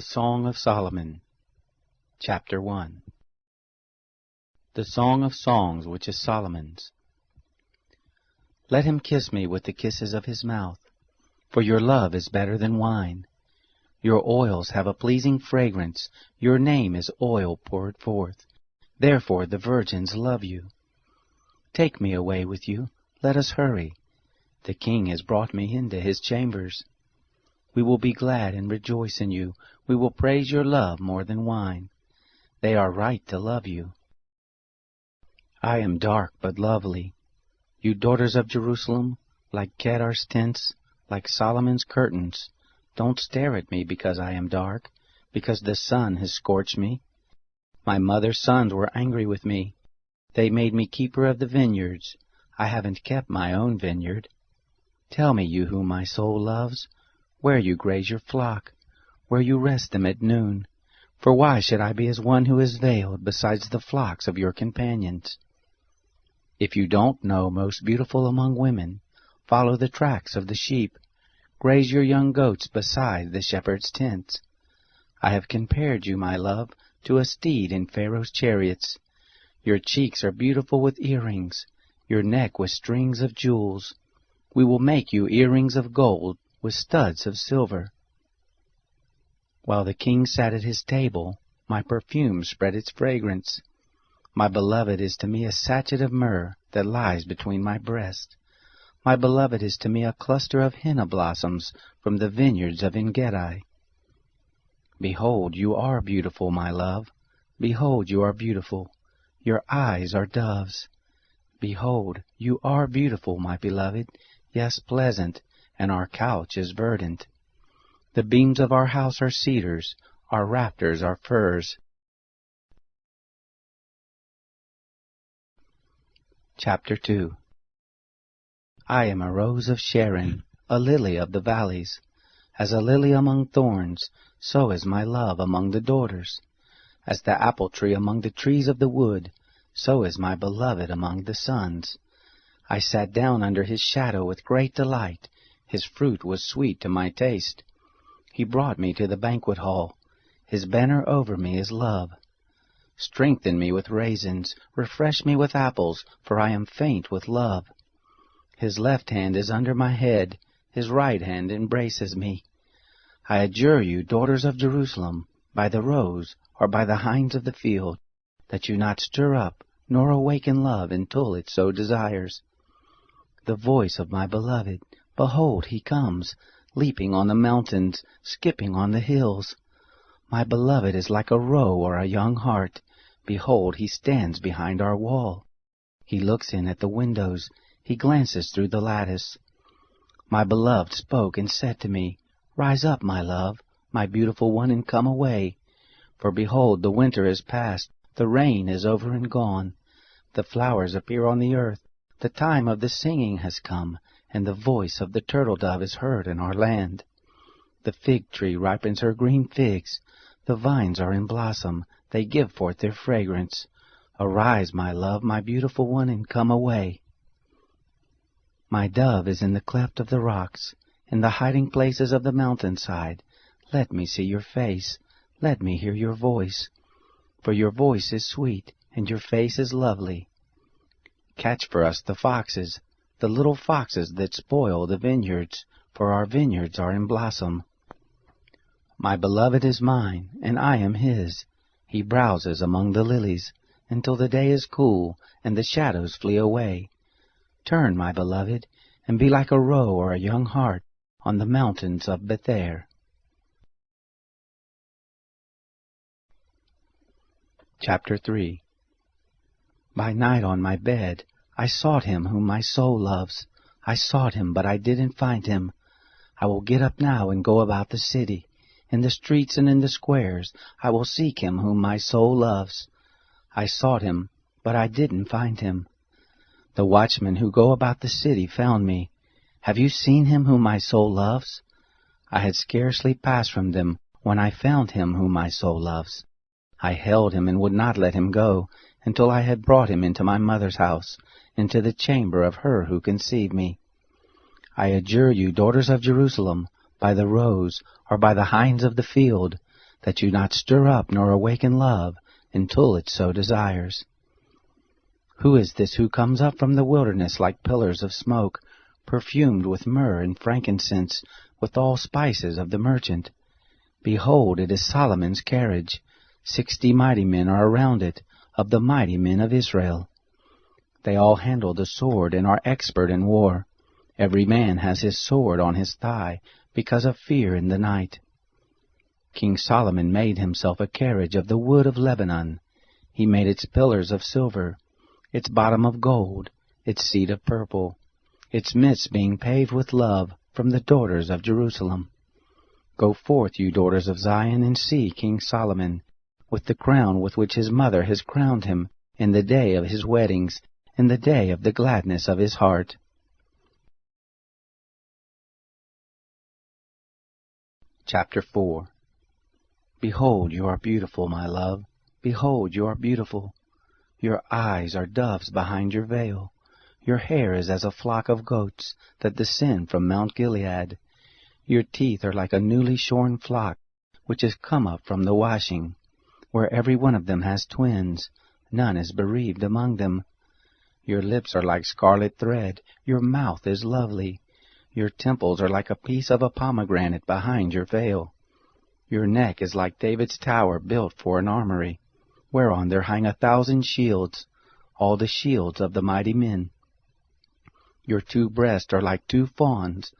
Song of Solomon, Chapter 1. The Song of Songs, which is Solomon's. Let him kiss me with the kisses of his mouth, for your love is better than wine. Your oils have a pleasing fragrance, your name is oil poured forth. Therefore the virgins love you. Take me away with you, let us hurry. The king has brought me into his chambers. We will be glad and rejoice in you. We will praise your love more than wine. They are right to love you. I am dark but lovely. You daughters of Jerusalem, like Kedar's tents, like Solomon's curtains, don't stare at me because I am dark, because the sun has scorched me. My mother's sons were angry with me. They made me keeper of the vineyards. I haven't kept my own vineyard. Tell me, you whom my soul loves, where you graze your flock, where you rest them at noon. For why should I be as one who is veiled besides the flocks of your companions? If you don't know, most beautiful among women, follow the tracks of the sheep. Graze your young goats beside the shepherd's tents. I have compared you, my love, to a steed in Pharaoh's chariots. Your cheeks are beautiful with earrings, your neck with strings of jewels. We will make you earrings of gold with studs of silver. While the king sat at his table, my perfume spread its fragrance. My beloved is to me a sachet of myrrh that lies between my breasts. My beloved is to me a cluster of henna blossoms from the vineyards of En-gedi. Behold, you are beautiful, my love. Behold, you are beautiful. Your eyes are doves. Behold, you are beautiful, my beloved, yes, pleasant, and our couch is verdant. The beams of our house are cedars, our rafters are firs. Chapter 2. I am a rose of Sharon, a lily of the valleys. As a lily among thorns, so is my love among the daughters. As the apple tree among the trees of the wood, so is my beloved among the sons. I sat down under his shadow with great delight. His fruit was sweet to my taste. He brought me to the banquet hall. His banner over me is love. Strengthen me with raisins, refresh me with apples, for I am faint with love. His left hand is under my head, his right hand embraces me. I adjure you, daughters of Jerusalem, by the roes or by the hinds of the field, that you not stir up nor awaken love until it so desires. The voice of my beloved, behold, he comes, leaping on the mountains, skipping on the hills. My beloved is like a roe or a young hart. Behold, he stands behind our wall. He looks in at the windows. He glances through the lattice. My beloved spoke and said to me, Rise up, my love, my beautiful one, and come away. For behold, the winter is past, the rain is over and gone. The flowers appear on the earth. The time of the singing has come, and the voice of the turtle-dove is heard in our land. The fig tree ripens her green figs. The vines are in blossom. They give forth their fragrance. Arise, my love, my beautiful one, and come away. My dove is in the cleft of the rocks, in the hiding places of the mountainside. Let me see your face. Let me hear your voice. For your voice is sweet, and your face is lovely. Catch for us the foxes, the little foxes that spoil the vineyards, for our vineyards are in blossom. My beloved is mine, and I am his. He browses among the lilies, until the day is cool, and the shadows flee away. Turn, my beloved, and be like a roe or a young hart on the mountains of Bether. Chapter 3. By night on my bed, I sought him whom my soul loves. I sought him, but I didn't find him. I will get up now and go about the city. In the streets and in the squares, I will seek him whom my soul loves. I sought him, but I didn't find him. The watchmen who go about the city found me. Have you seen him whom my soul loves? I had scarcely passed from them when I found him whom my soul loves. I held him and would not let him go, until I had brought him into my mother's house, into the chamber of her who conceived me. I adjure you, daughters of Jerusalem, by the roes or by the hinds of the field, that you not stir up nor awaken love until it so desires. Who is this who comes up from the wilderness like pillars of smoke, perfumed with myrrh and frankincense, with all spices of the merchant? Behold, it is Solomon's carriage. 60 mighty men are around it, of the mighty men of Israel. They all handle the sword and are expert in war. Every man has his sword on his thigh, because of fear in the night. King Solomon made himself a carriage of the wood of Lebanon. He made its pillars of silver, its bottom of gold, its seat of purple, its midst being paved with love from the daughters of Jerusalem. Go forth, you daughters of Zion, and see King Solomon, with the crown with which his mother has crowned him in the day of his weddings, in the day of the gladness of his heart. Chapter 4. Behold, you are beautiful, my love. Behold, you are beautiful. Your eyes are doves behind your veil. Your hair is as a flock of goats that descend from Mount Gilead. Your teeth are like a newly shorn flock, which has come up from the washing, where every one of them has twins. None is bereaved among them. Your lips are like scarlet thread. Your mouth is lovely. Your temples are like a piece of a pomegranate behind your veil. Your neck is like David's tower built for an armory, whereon there hang 1,000 shields, all the shields of the mighty men. Your 2 breasts are like 2 fawns.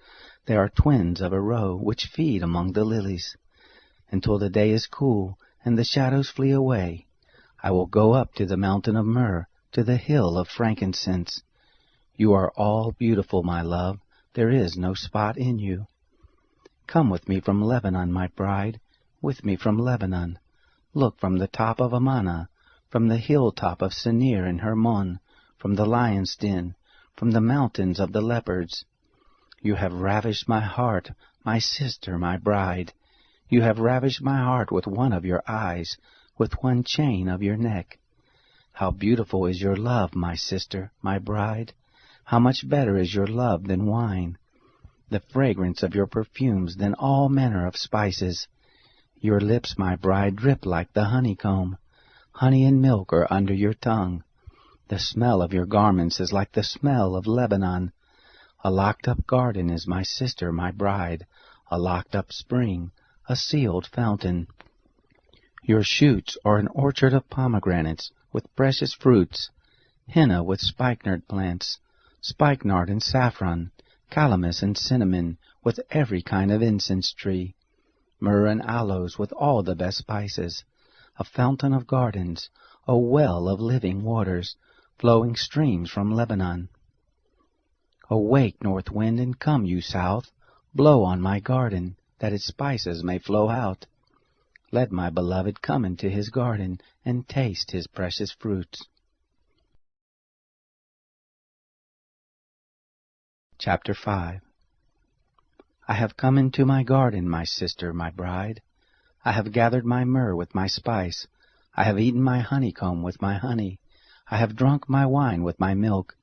They are twins of a roe, which feed among the lilies. Until the day is cool, and the shadows flee away, I will go up to the mountain of myrrh, to the hill of frankincense. You are all beautiful, my love. There is no spot in you. Come with me from Lebanon, my bride, with me from Lebanon. Look from the top of Amana, from the hilltop of Senir and Hermon, from the lion's den, from the mountains of the leopards. You have ravished my heart, my sister, my bride. You have ravished my heart with one of your eyes, with one chain of your neck. How beautiful is your love, my sister, my bride! How much better is your love than wine, the fragrance of your perfumes than all manner of spices. Your lips, my bride, drip like the honeycomb. Honey and milk are under your tongue. The smell of your garments is like the smell of Lebanon. A locked-up garden is my sister, my bride, a locked-up spring, a sealed fountain. Your shoots are an orchard of pomegranates with precious fruits, henna with spikenard plants, spikenard and saffron, calamus and cinnamon, with every kind of incense tree, myrrh and aloes with all the best spices, a fountain of gardens, a well of living waters, flowing streams from Lebanon. Awake, north wind, and come, you south, blow on my garden, that its spices may flow out. Let my beloved come into his garden, and taste his precious fruits. Chapter 5. I have come into my garden, my sister, my bride. I have gathered my myrrh with my spice. I have eaten my honeycomb with my honey. I have drunk my wine with my milk.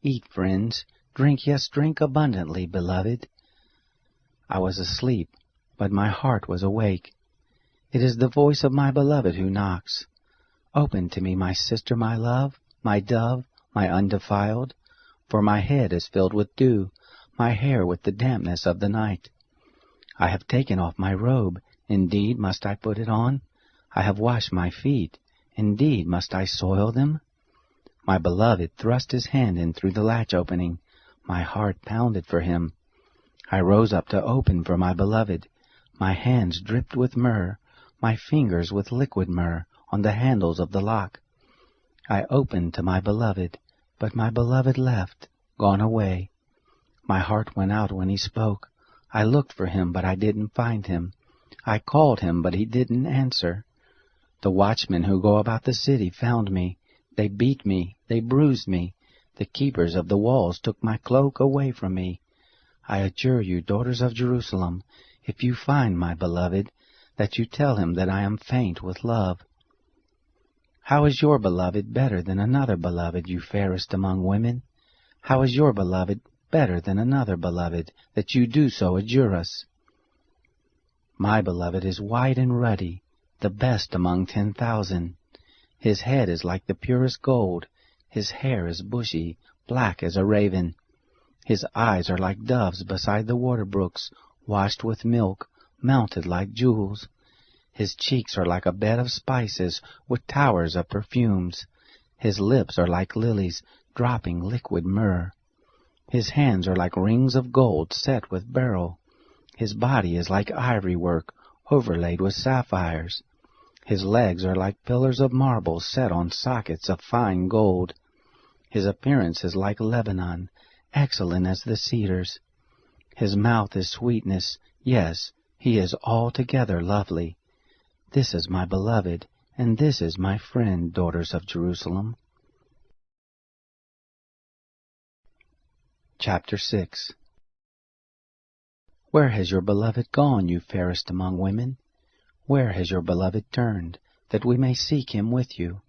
Eat, friends, drink, yes, drink abundantly, beloved. I was asleep, but my heart was awake. It is the voice of my beloved who knocks. Open to me, my sister, my love, my dove, my undefiled, for my head is filled with dew, my hair with the dampness of the night. I have taken off my robe, indeed must I put it on? I have washed my feet, indeed must I soil them? My beloved thrust his hand in through the latch opening. My heart pounded for him. I rose up to open for my beloved. My hands dripped with myrrh, my fingers with liquid myrrh on the handles of the lock. I opened to my beloved, but my beloved left, gone away. My heart went out when he spoke. I looked for him, but I didn't find him. I called him, but he didn't answer. The watchmen who go about the city found me. They beat me, they bruised me. The keepers of the walls took my cloak away from me. I adjure you, daughters of Jerusalem, if you find my beloved, that you tell him that I am faint with love. How is your beloved better than another beloved, you fairest among women? How is your beloved better than another beloved, that you do so adjure us? My beloved is white and ruddy, the best among 10,000. His head is like the purest gold, his hair is bushy, black as a raven. His eyes are like doves beside the water brooks, washed with milk, mounted like jewels. His cheeks are like a bed of spices, with towers of perfumes. His lips are like lilies, dropping liquid myrrh. His hands are like rings of gold set with beryl. His body is like ivory work, overlaid with sapphires. His legs are like pillars of marble set on sockets of fine gold. His appearance is like Lebanon, excellent as the cedars. His mouth is sweetness, yes, he is altogether lovely. This is my beloved, and this is my friend, daughters of Jerusalem. Chapter 6. Where has your beloved gone, you fairest among women? Where has your beloved turned, that we may seek him with you?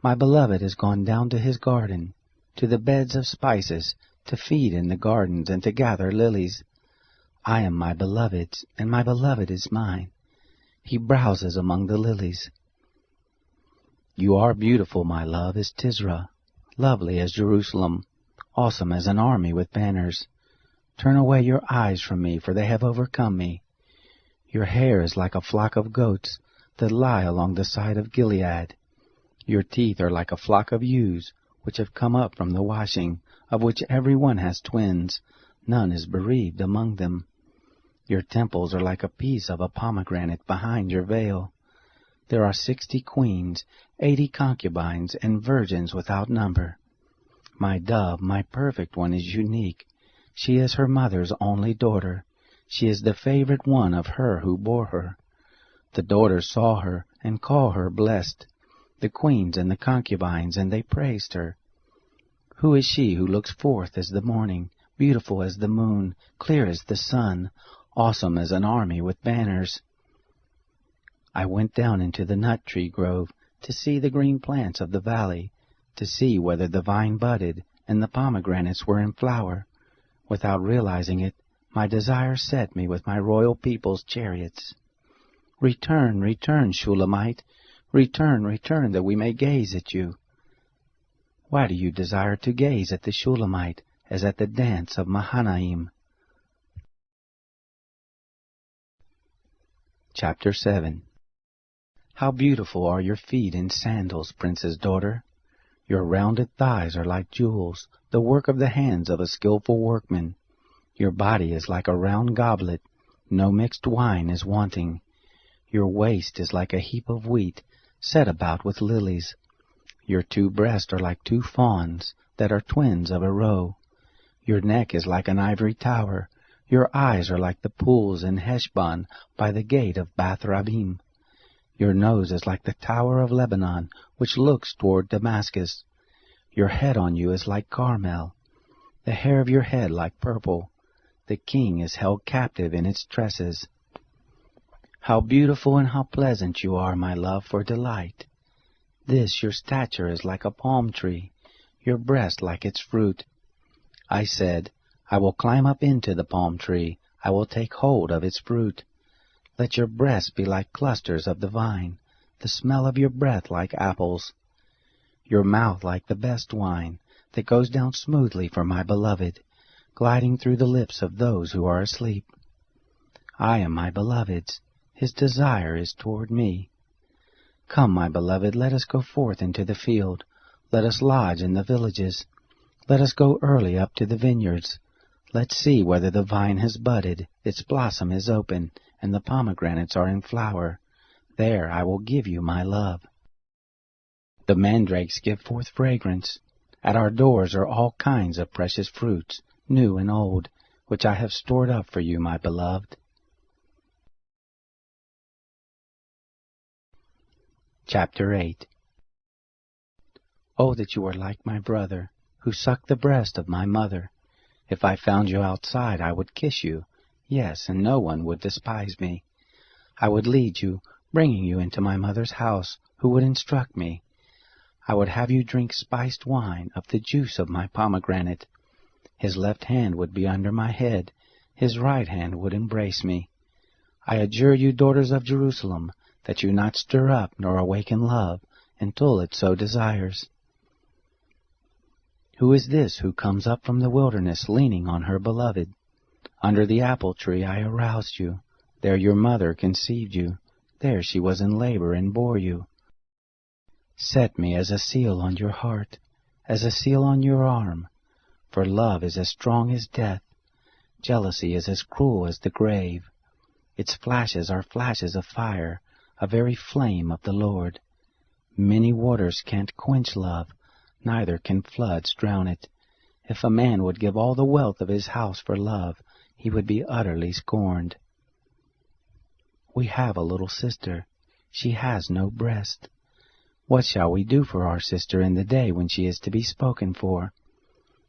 My beloved has gone down to his garden, to the beds of spices, to feed in the gardens and to gather lilies. I am my beloved's, and my beloved is mine. He browses among the lilies. You are beautiful, my love, as Tisra, lovely as Jerusalem, awesome as an army with banners. Turn away your eyes from me, for they have overcome me. Your hair is like a flock of goats that lie along the side of Gilead. Your teeth are like a flock of ewes, which have come up from the washing, of which every one has twins. None is bereaved among them. Your temples are like a piece of a pomegranate behind your veil. There are 60 queens, 80 concubines, and virgins without number. My dove, my perfect one, is unique. She is her mother's only daughter. She is the favorite one of her who bore her. The daughters saw her, and call her blessed, the queens and the concubines, and they praised her. Who is she who looks forth as the morning, beautiful as the moon, clear as the sun, awesome as an army with banners? I went down into the nut tree grove, to see the green plants of the valley, to see whether the vine budded, and the pomegranates were in flower. Without realizing it, my desire set me with my royal people's chariots. Return, return, Shulamite, return, return, that we may gaze at you. Why do you desire to gaze at the Shulamite, as at the dance of Mahanaim? Chapter 7. How beautiful are your feet in sandals, prince's daughter! Your rounded thighs are like jewels, the work of the hands of a skillful workman. Your body is like a round goblet, no mixed wine is wanting. Your waist is like a heap of wheat, set about with lilies. Your 2 breasts are like 2 fawns, that are twins of a roe. Your neck is like an ivory tower. Your eyes are like the pools in Heshbon by the gate of Bath Rabbim. Your nose is like the tower of Lebanon, which looks toward Damascus. Your head on you is like Carmel, the hair of your head like purple. The king is held captive in its tresses. How beautiful and how pleasant you are, my love, for delight! This your stature is like a palm tree, your breast like its fruit. I said, I will climb up into the palm tree, I will take hold of its fruit. Let your breasts be like clusters of the vine, the smell of your breath like apples. Your mouth like the best wine, that goes down smoothly for my beloved, gliding through the lips of those who are asleep. I am my beloved's, his desire is toward me. Come, my beloved, let us go forth into the field. Let us lodge in the villages. Let us go early up to the vineyards. Let's see whether the vine has budded, its blossom is open, and the pomegranates are in flower. There I will give you my love. The mandrakes give forth fragrance. At our doors are all kinds of precious fruits, new and old, which I have stored up for you, my beloved. Chapter 8. Oh, that you were like my brother, who sucked the breast of my mother. If I found you outside, I would kiss you. Yes, and no one would despise me. I would lead you, bringing you into my mother's house, who would instruct me. I would have you drink spiced wine of the juice of my pomegranate. His left hand would be under my head, his right hand would embrace me. I adjure you, daughters of Jerusalem, that you not stir up nor awaken love until it so desires. Who is this who comes up from the wilderness leaning on her beloved? Under the apple tree I aroused you. There your mother conceived you. There she was in labor and bore you. Set me as a seal on your heart, as a seal on your arm. For love is as strong as death. Jealousy is as cruel as the grave. Its flashes are flashes of fire, a very flame of the Lord. Many waters can't quench love, neither can floods drown it. If a man would give all the wealth of his house for love, he would be utterly scorned. We have a little sister. She has no breast. What shall we do for our sister in the day when she is to be spoken for?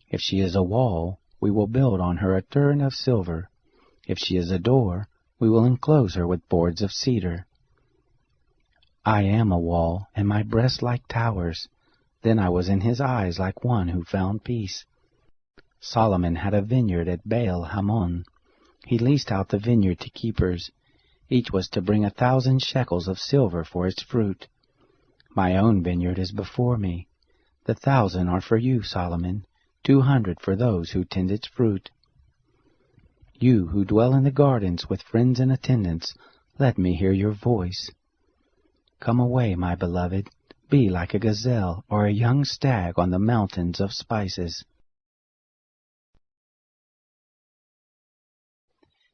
If she is a wall, we will build on her a turret of silver. If she is a door, we will enclose her with boards of cedar. I am a wall, and my breasts like towers. Then I was in his eyes like one who found peace. Solomon had a vineyard at Baal Hamon. He leased out the vineyard to keepers. Each was to bring 1,000 shekels of silver for its fruit. My own vineyard is before me. The 1,000 are for you, Solomon, 200 for those who tend its fruit. You who dwell in the gardens with friends and attendants, let me hear your voice. Come away, my beloved, be like a gazelle or a young stag on the mountains of spices.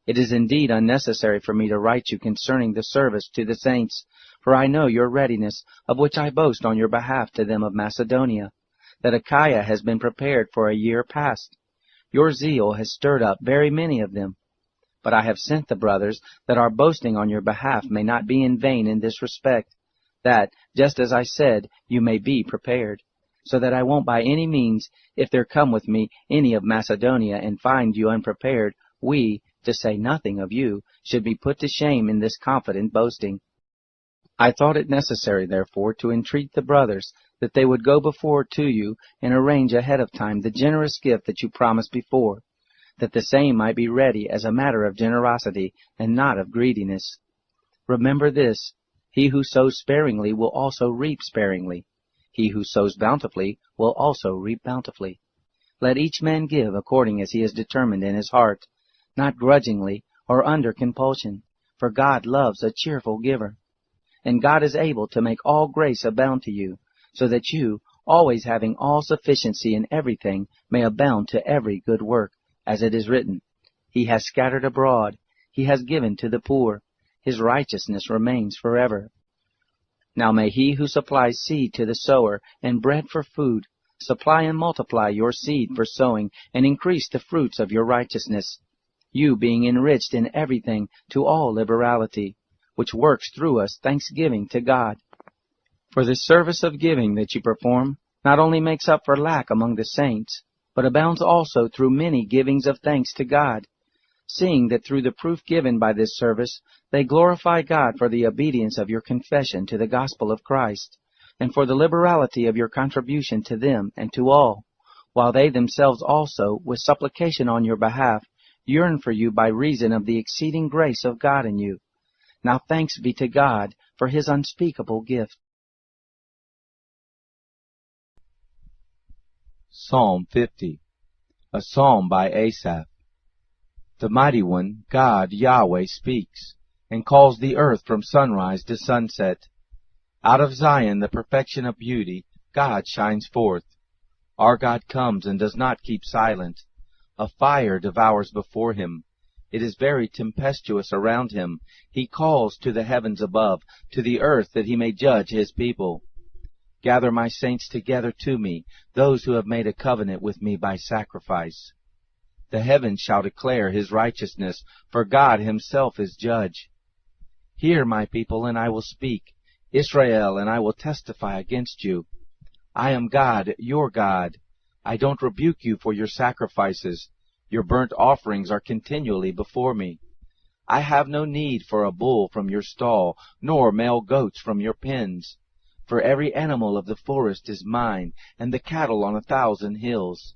It is indeed unnecessary for me to write you concerning the service to the saints, for I know your readiness, of which I boast on your behalf to them of Macedonia, that Achaia has been prepared for a year past. Your zeal has stirred up very many of them. But I have sent the brothers, that our boasting on your behalf may not be in vain in this respect, that, just as I said, you may be prepared, so that I won't by any means, if there come with me any of Macedonia and find you unprepared, we, to say nothing of you, should be put to shame in this confident boasting. I thought it necessary, therefore, to entreat the brothers, that they would go before to you and arrange ahead of time the generous gift that you promised before, that the same might be ready as a matter of generosity and not of greediness. Remember this, he who sows sparingly will also reap sparingly. He who sows bountifully will also reap bountifully. Let each man give according as he is determined in his heart, not grudgingly or under compulsion, for God loves a cheerful giver. And God is able to make all grace abound to you, so that you, always having all sufficiency in everything, may abound to every good work, as it is written, He has scattered abroad, He has given to the poor, His righteousness remains forever. Now may He who supplies seed to the sower and bread for food, supply and multiply your seed for sowing, and increase the fruits of your righteousness, you being enriched in everything to all liberality, which works through us thanksgiving to God. For this service of giving that you perform not only makes up for lack among the saints, but abounds also through many givings of thanks to God, seeing that through the proof given by this service they glorify God for the obedience of your confession to the gospel of Christ, and for the liberality of your contribution to them and to all, while they themselves also, with supplication on your behalf, yearn for you by reason of the exceeding grace of God in you. Now thanks be to God for His unspeakable gift. Psalm 50. A psalm by Asaph. The Mighty One, God, Yahweh, speaks, and calls the earth from sunrise to sunset. Out of Zion, the perfection of beauty, God shines forth. Our God comes and does not keep silent. A fire devours before Him. It is very tempestuous around Him. He calls to the heavens above, to the earth, that He may judge His people. Gather my saints together to me, those who have made a covenant with me by sacrifice. The heavens shall declare His righteousness, for God Himself is judge. Hear, my people, and I will speak, Israel, and I will testify against you. I am God, your God. I don't rebuke you for your sacrifices. Your burnt offerings are continually before me. I have no need for a bull from your stall, nor male goats from your pens. For every animal of the forest is mine, and the cattle on 1,000 hills.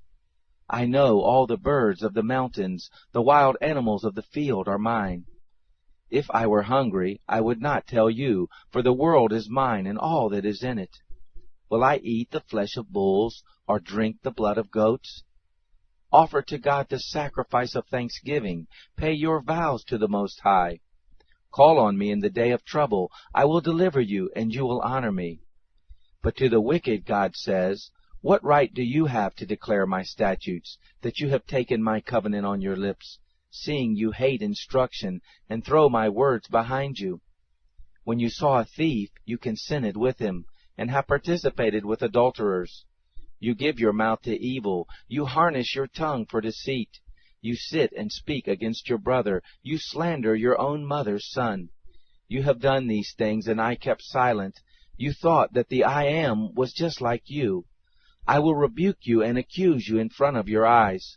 I know all the birds of the mountains, the wild animals of the field are mine. If I were hungry, I would not tell you, for the world is mine and all that is in it. Will I eat the flesh of bulls, or drink the blood of goats? Offer to God the sacrifice of thanksgiving. Pay your vows to the Most High. Call on me in the day of trouble. I will deliver you, and you will honor me. But to the wicked God says, what right do you have to declare my statutes, that you have taken my covenant on your lips, seeing you hate instruction, and throw my words behind you? When you saw a thief, you consented with him, and have participated with adulterers. You give your mouth to evil, you harness your tongue for deceit. You sit and speak against your brother, you slander your own mother's son. You have done these things, and I kept silent. You thought that the I Am was just like you. I will rebuke you and accuse you in front of your eyes.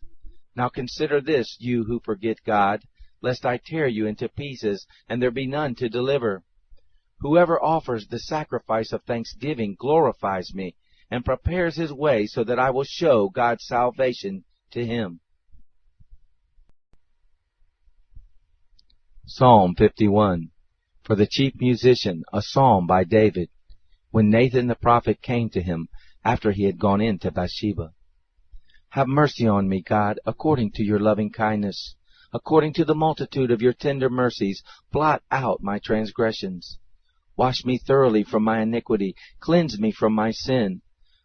Now consider this, you who forget God, lest I tear you into pieces, and there be none to deliver. Whoever offers the sacrifice of thanksgiving glorifies me, and prepares his way so that I will show God's salvation to him. Psalm 51. For the chief musician, a psalm by David, when Nathan the prophet came to him, after he had gone in to Bathsheba. Have mercy on me, God, according to your loving kindness. According to the multitude of your tender mercies, blot out my transgressions. Wash me thoroughly from my iniquity, cleanse me from my sin.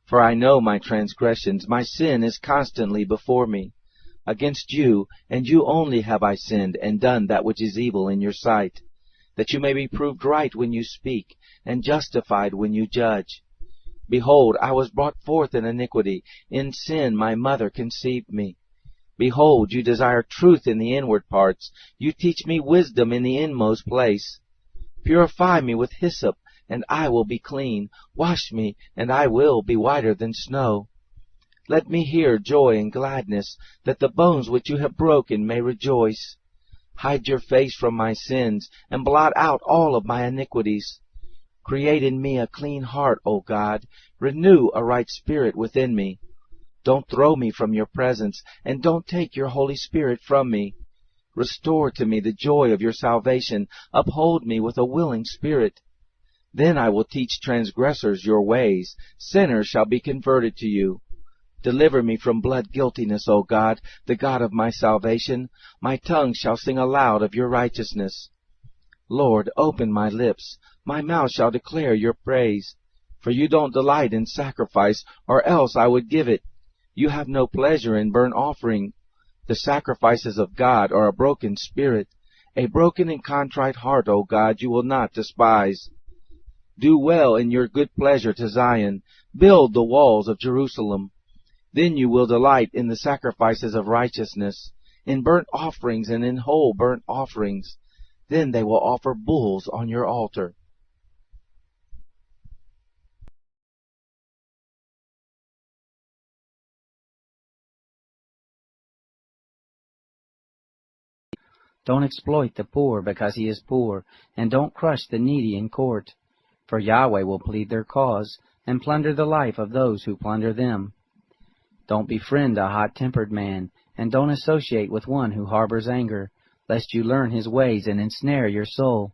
For I know my transgressions, my sin is constantly before me. Against you, and you only, have I sinned, and done that which is evil in your sight, that you may be proved right when you speak, and justified when you judge. Behold, I was brought forth in iniquity, in sin my mother conceived me. Behold, you desire truth in the inward parts, you teach me wisdom in the inmost place. Purify me with hyssop, and I will be clean. Wash me, and I will be whiter than snow. Let me hear joy and gladness, that the bones which you have broken may rejoice. Hide your face from my sins, and blot out all of my iniquities. Create in me a clean heart, O God. Renew a right spirit within me. Don't throw me from your presence, and don't take your Holy Spirit from me. Restore to me the joy of your salvation. Uphold me with a willing spirit. Then I will teach transgressors your ways. Sinners shall be converted to you. Deliver me from blood guiltiness, O God, the God of my salvation. My tongue shall sing aloud of your righteousness. Lord, open my lips. My mouth shall declare your praise. For you don't delight in sacrifice, or else I would give it. You have no pleasure in burnt offering. The sacrifices of God are a broken spirit. A broken and contrite heart, O God, you will not despise. Do well in your good pleasure to Zion. Build the walls of Jerusalem. Then you will delight in the sacrifices of righteousness, in burnt offerings and in whole burnt offerings. Then they will offer bulls on your altar. Don't exploit the poor because he is poor, and don't crush the needy in court. For Yahweh will plead their cause, and plunder the life of those who plunder them. Don't befriend a hot-tempered man, and don't associate with one who harbors anger, lest you learn his ways and ensnare your soul.